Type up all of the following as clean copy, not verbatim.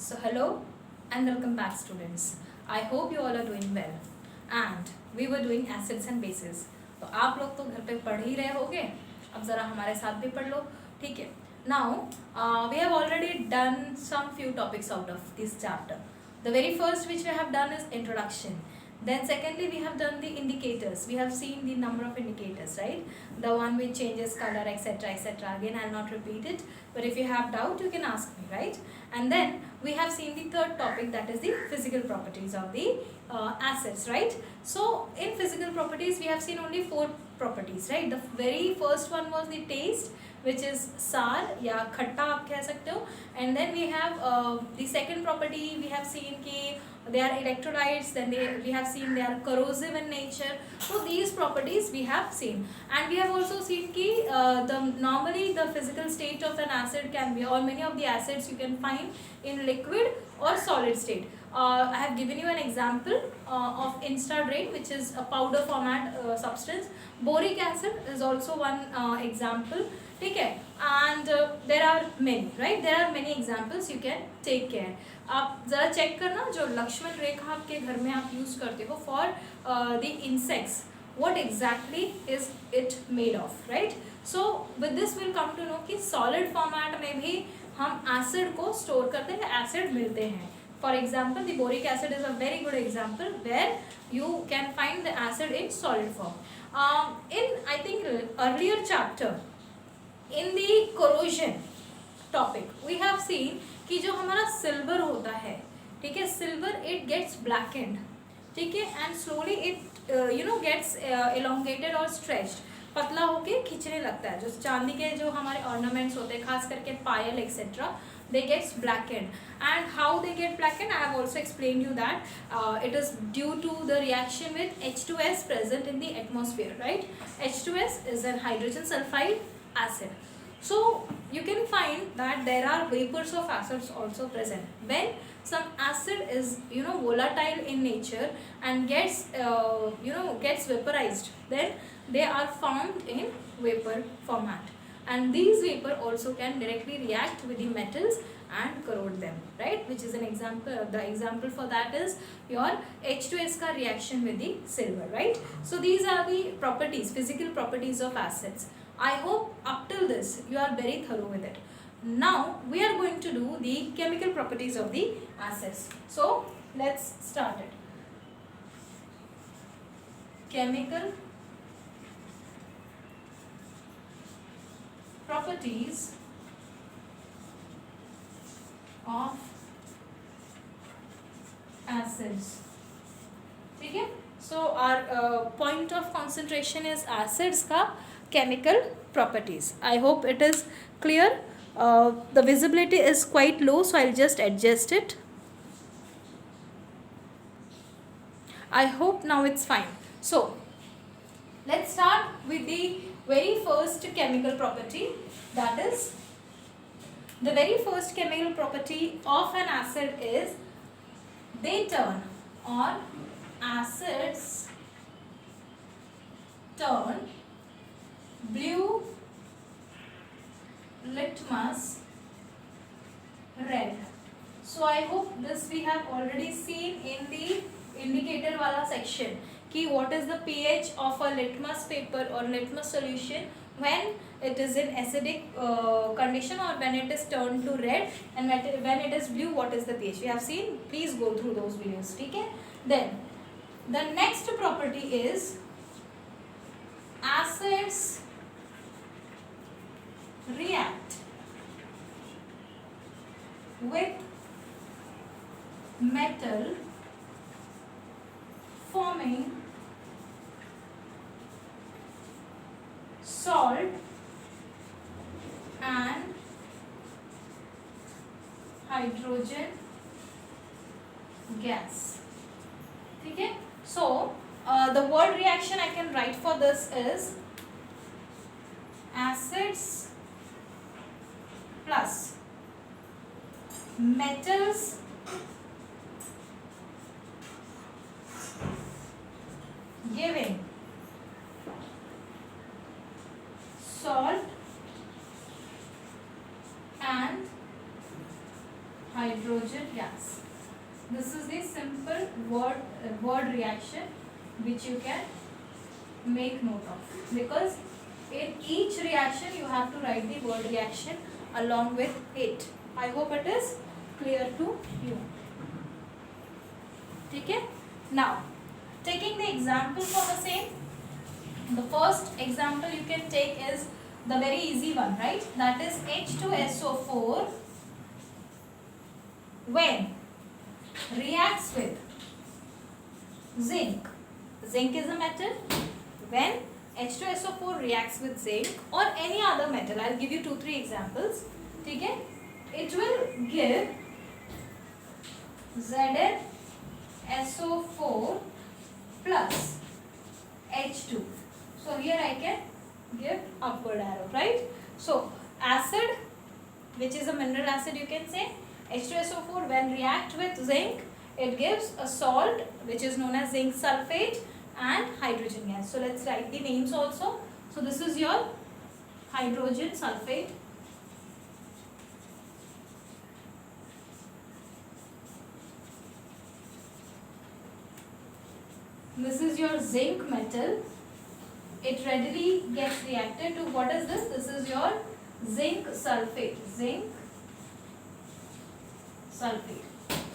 So hello and welcome back students. I hope you all are doing well and we were doing acids and bases. तो आप लोग तो घर पे पढ़ ही रहे होगे, अब ज़रा हमारे साथ भी पढ़ लो, ठीक है. Now we have already done some few topics out of this chapter. The very first which we have done is introduction. Then secondly we have done the indicators. We have seen the number of indicators, right? The one which changes color, etc., etc. Again I'll not repeat it, but if you have doubt you can ask me, right? And then we have seen the third topic, that is the physical properties of the acids, right? So in physical properties we have seen only four properties, right? The very first one was the taste, which is सार या खट्टा आप कह सकते हो. And then we have the second property we have seen कि they are electrolytes. Then we have seen they are corrosive in nature. So these properties we have seen, and we have also seen कि normally the physical state of an acid can be, or many of the acids you can find in liquid or solid state. I have given you an example of Instadrain, which is a powder format substance. Boric acid is also one example. ठीक है. And there are many, right? There are many examples. You can take care. आप ज़रा check करना जो लक्ष्मण रेखा आपके घर में आप यूज़ करते हो for the insects. What exactly is it made of, right? So with this we'll come to know कि solid format में भी हम acid को store करते हैं, acid मिलते हैं. For example, the boric acid is a very good example where you can find the acid in solid form. In I think earlier chapter, in the corrosion topic, we have seen कि जो हमारा silver होता है, ठीक है, silver it gets blackened, ठीक है, and slowly it gets elongated और स्ट्रेच्ड, पतला होके खींचने लगता है. जो चांदी के जो हमारे ऑर्नामेंट्स होते हैं, खास करके पायल etcetera, they gets blackened. And how they get blackened, I have also explained you that it is due to the reaction with H2S present in the atmosphere, right? H2S is an hydrogen sulfide acid. So you can find that there are vapors of acids also present. When some acid is volatile in nature and gets gets vaporized, then they are found in vapor format, and these vapor also can directly react with the metals and corrode them, right? Which is an example. The example for that is your H2S ka reaction with the silver, right? So these are the properties, physical properties of acids. I hope up till this you are very thorough with it. Now we are going to do the chemical properties of the acids. So let's start it. Chemical properties of acids. ठीक है. So our point of concentration is acids का chemical properties. I hope it is clear. The visibility is quite low, so I'll just adjust it. I hope now it's fine. So let's start with the very first chemical property, that is, the very first chemical property of an acid is they turn, or acids turn blue litmus red. So I hope this we have already seen in the indicator wala section कि what is the pH of a litmus paper or litmus solution when it is in acidic condition, or when it is turned to red, and when it is blue, what is the pH. We have seen. Please go through those videos, ठीक है. Then the next property is acids react with metal forming salt and hydrogen gas. ठीक है. So the word reaction I can write for this is acids plus metals giving salt and hydrogen hydrogen gas. This is the simple word reaction which you can make note of, because in each reaction you have to write the word reaction along with it. I hope it is clear to you. ठीक है? Now, taking the example for the same, the first example you can take is the very easy one, right? That is H2SO4 when reacts with zinc. Zinc is a metal. When H2SO4 reacts with zinc or any other metal, I'll give you 2-3 examples. ठीक है? It will give ZnSO4 plus H2. So here I can give upward arrow, right? So acid, which is a mineral acid, you can say H2SO4 when react with zinc, it gives a salt which is known as zinc sulfate and hydrogen gas. So let's write the names also. So this is your hydrogen sulfate. This is your zinc metal. It readily gets reacted to, what is this? This is your zinc sulfate. Zinc sulfate.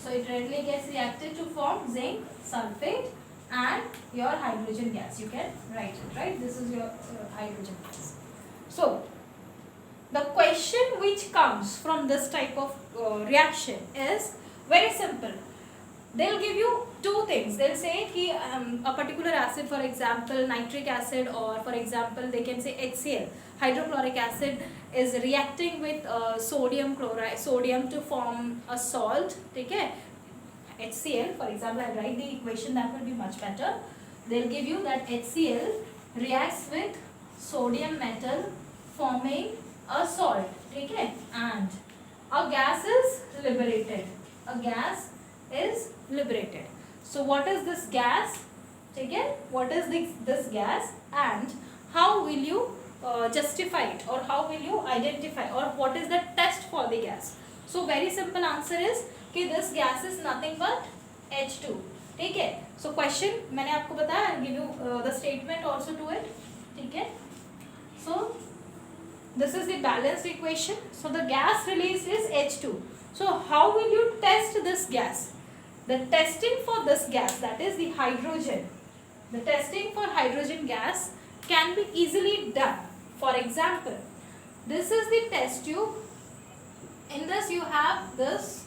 So it readily gets reacted to form zinc sulfate and your hydrogen gas. You can write it, right? This is your hydrogen gas. So the question which comes from this type of reaction is very simple. They'll give you two things. They'll say कि a particular acid, for example nitric acid, or for example they can say HCl, hydrochloric acid, is reacting with sodium chloride, sodium to form a salt. ठीक है? HCl, for example, I'll write the equation, that will be much better. They'll give you that HCl reacts with sodium metal forming a salt. ठीक है? And a gas is liberated. A gas is liberated. So what is this gas? Again, what is this gas, and how will you justify it, or how will you identify, or what is the test for the gas? So very simple answer is कि this gas is nothing but H2. ठीक है? So question मैंने आपको बताया, I'll give you the statement also to it. ठीक है? So this is the balanced equation. So the gas released is H2. So how will you test this gas? The testing for this gas, that is the hydrogen, the testing for hydrogen gas can be easily done. For example, this is the test tube. In this you have this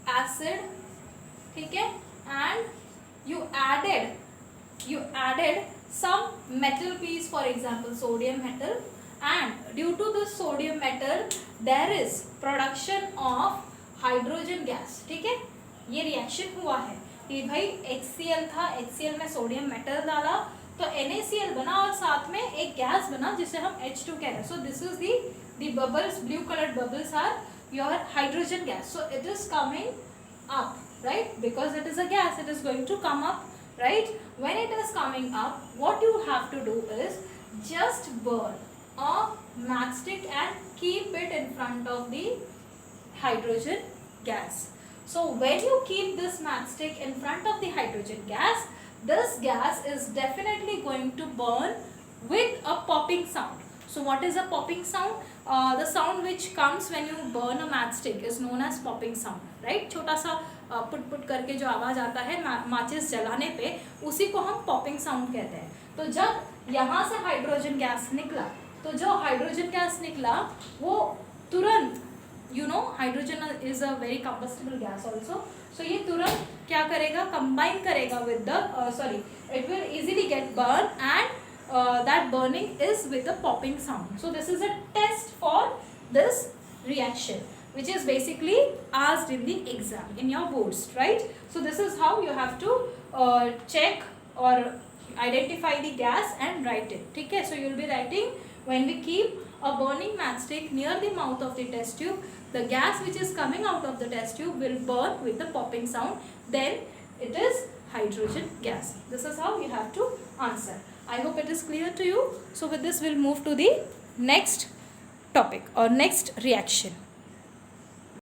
acid, okay, and you added some metal piece, for example sodium metal, and due to this sodium metal there is production of hydrogen gas. ठीक है? ये reaction हुआ है कि भाई HCl था, HCl में sodium metal डाला तो NaCl बना और साथ में एक गैस बना जिसे हम H2 कह रहे हैं. So this is the bubbles, blue colored bubbles are your hydrogen gas. So it is coming up, right? Because it is a gas, it is going to come up, right? When it is coming up, what you have to do is just burn a matchstick and keep it in front of the hydrogen gas. So when you keep this matchstick in front of the hydrogen gas, this gas is definitely going to burn with a popping sound. So what is a popping sound? The sound which comes when you burn a matchstick is known as popping sound, right? छोटा सा put put करके जो आवाज़ आता है माचिस जलाने पे, उसी को हम popping sound कहते हैं. तो जब यहाँ से हाइड्रोजन गैस निकला, तो जो हाइड्रोजन गैस निकला वो तुरंत, you know, hydrogen is a very combustible gas also. So ये तुरंत क्या करेगा? Combine करेगा with the it will easily get burned, and that burning is with a popping sound. So this is a test for this reaction, which is basically asked in the exam in your boards, right? So this is how you have to check or identify the gas and write it. ठीक है? So you will be writing, when we keep a burning matchstick near the mouth of the test tube, the gas which is coming out of the test tube will burn with the popping sound. Then it is hydrogen gas. This is how you have to answer. I hope it is clear to you. So with this we'll move to the next topic or next reaction.